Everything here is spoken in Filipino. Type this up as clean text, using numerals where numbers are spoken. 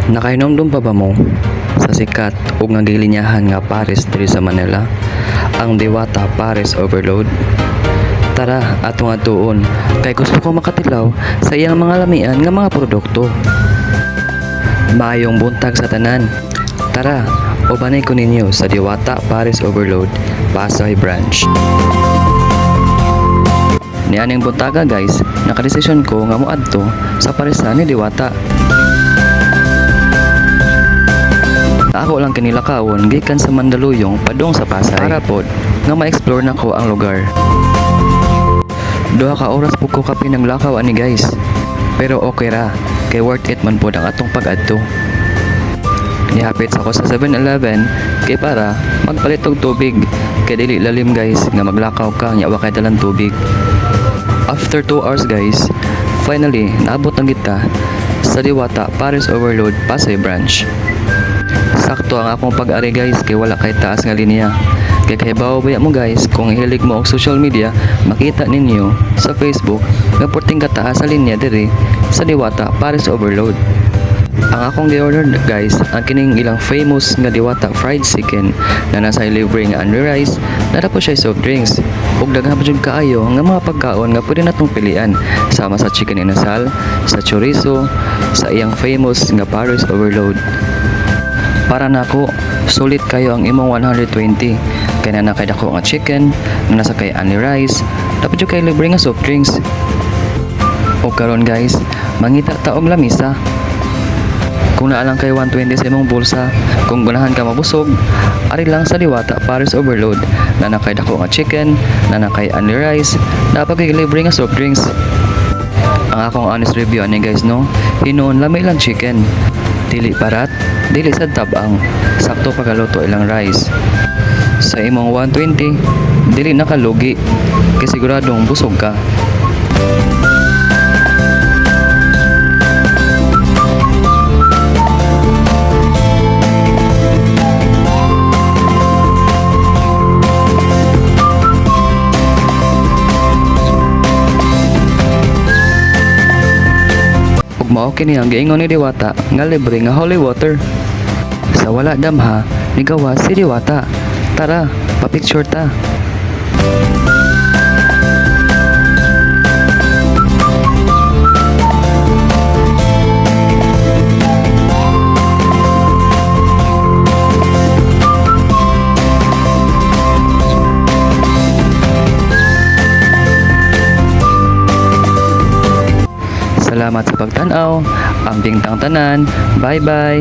Nakainomdom pa ba mo sa sikat ug nagilinyahan nga Paris diri sa Manila, ang Diwata Paris Overload? Tara atong atuon kay gusto ko makatilaw sa iyang mga lamian nga mga produkto. Maayong buntag sa tanan. Tara, ubanay ko ninyo sa Diwata Paris Overload Pasay Branch. Nianing buntaga guys, nakadesisyon ko nga moadto sa parisan ni Diwata. Ako lang kinilakawon gikan sa Mandaluyong padung sa Pasay para pod nga ma-explore nako ang lugar. Duha ka oras pud ko ka pinaglakaw ani guys. Pero okay ra, kay worth it man pod ang atong pag-adto. Nihapit ako sa 7-Eleven kay para magpalit og tubig kay dili lalim guys nga maglakaw ka nya wa kay dalang tubig. After 2 hours guys, finally naabot ang kita sa Diwata Paris Overload Pasay Branch. Sakto ang akong pag-ari guys kay wala kay taas nga linya. Kay kahibaw baya mo guys kung hilig mo og social media, makita ninyo sa Facebook nga porting kataas sa linya diri sa Diwata Paris Overload. Ang akong gi-order guys, ang kining ilang famous nga Diwata fried chicken na nasa libre nga only rice, nara po siya soft drinks ug daghan pa jud kaayo nga mga pagkaon nga pwede natong pilian sama sa chicken inasal, sa chorizo, sa iyang famous nga Paris Overload. Para nako, sulit kayo ang imong 120 kay na kay dako nga chicken, na nasa kay only rice, dapat jud kay libre nga soft drinks. O karon guys, mangita ta og lamisa. Kung naalang kay 120 sa imong bulsa, kung ganahan ka mabusog, ari lang sa Diwata Paris Overload na nakay dako nga chicken, na nakay only rice, dapat kay libre nga soft drinks. Ang akong honest review ani guys no, hinuon lami lang chicken. Dili parat, dili sad tabang, sakto pagaluto ilang rice. Sa imong 120, dili nakalugi, kay siguradong busog ka. Mao kini ang giingon ni Diwata nga libre nga holy water. Sa wala damha, nigawa si Diwata. Tara, pa-picture ta. Salamat sa pagtanaw, ang bingtang tanan. Bye-bye.